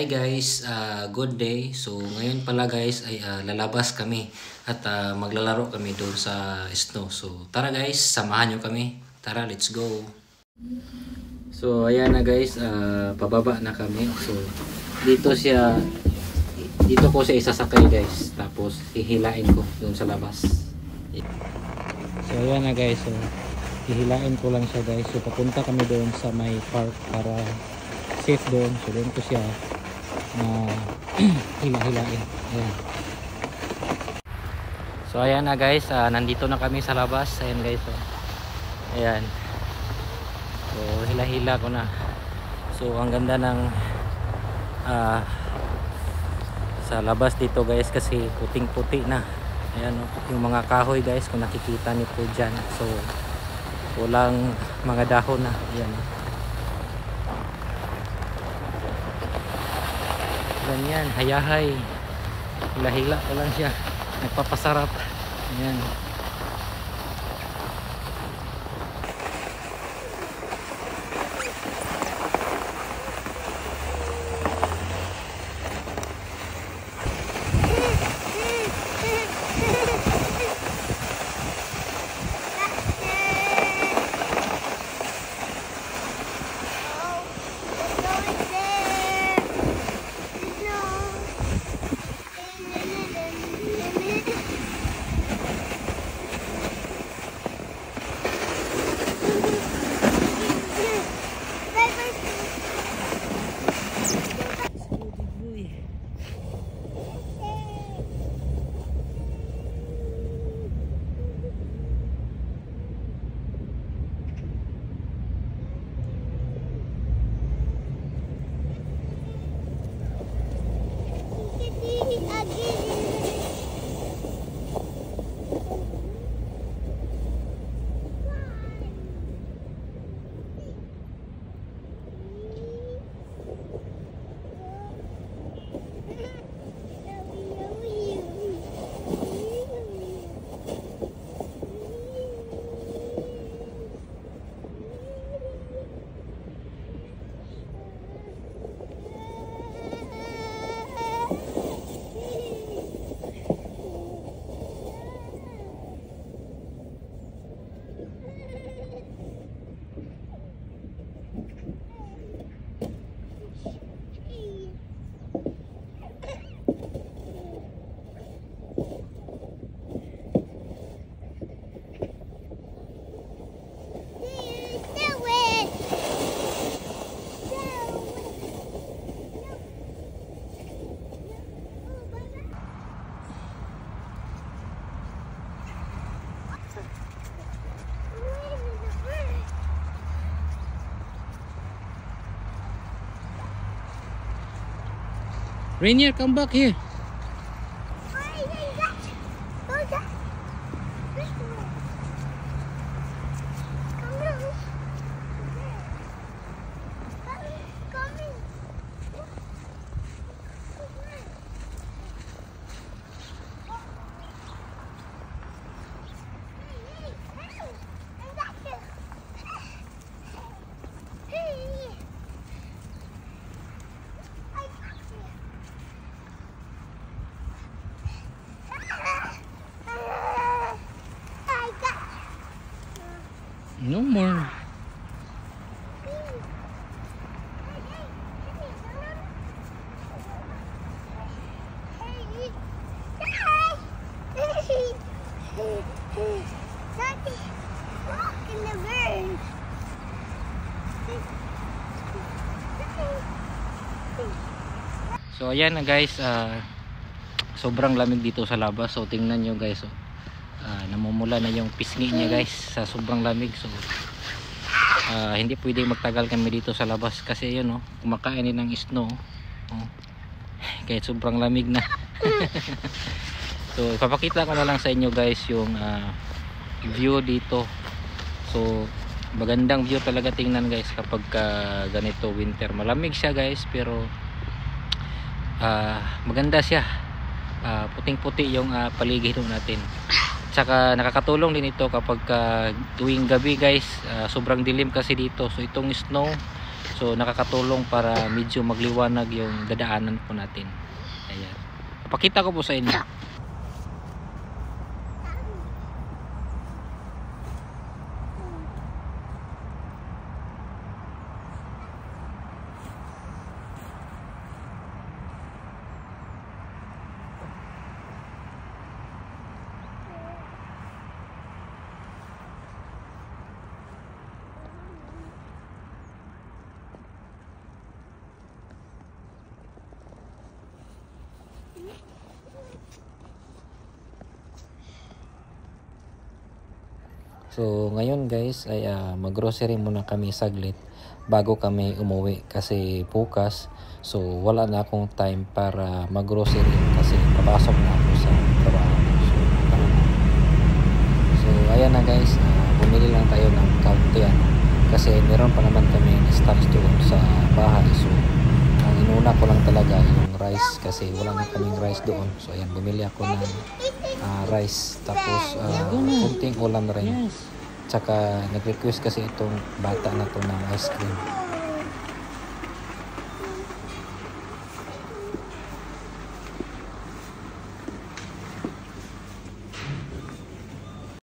Hi guys, good day. So ngayon pala guys ay lalabas kami at maglalaro kami doon sa snow. So tara guys, samahan nyo kami. Tara, let's go. So ayan na guys, pababa na kami. So dito ko siya isasakay guys. Tapos hihilain ko doon sa labas. So ayan na guys, so hihilain ko lang siya guys. So papunta kami doon sa may park para safe doon. So doon ko siya na hila-hilain. Ayan. So ayan na guys, nandito na kami sa labas. Ayan guys, so ayan. So hila-hila ko na. So ang ganda ng sa labas dito guys kasi puting-puti na. Ayan, yung mga kahoy guys kung nakikita niyo po dyan. So walang mga dahon na. Ayan. Ganyan, hayahay. Hila-hila ko lang siya. Nagpapasarap. Ayan. Rainier, come back here. No more. So ayan na guys, sobrang lamig dito sa labas. So tingnan nyo guys, namumula na yung pisngi niya guys sa sobrang lamig. So hindi pwedeng magtagal kami dito sa labas kasi yun kumakain din ng snow kahit sobrang lamig na. So ipapakita ko na lang sa inyo guys yung view dito. So magandang view talaga tingnan guys kapag ganito winter. Malamig siya guys pero maganda siya. Puting-puti yung paligid natin. Tsaka nakakatulong din ito kapag tuwing gabi guys, sobrang dilim kasi dito. So itong snow, So nakakatulong para medyo magliwanag yung dadaanan po natin. Ayan. Pakita ko po sa inyo. So ngayon guys ay mag-grocery muna kami saglit bago kami umuwi kasi bukas, so wala na akong time para mag-grocery kasi papasok na ako sa trabaho. So ayan na guys, bumili lang tayo ng kaunti kasi meron pa naman kami stocks doon sa bahay. So ang inuna ko lang talaga yung rice kasi wala na kaming rice doon. So ayan, bumili ako ng rice, tapos kunting ulam rin. Tsaka nag-request kasi itong bata na to ng ice cream.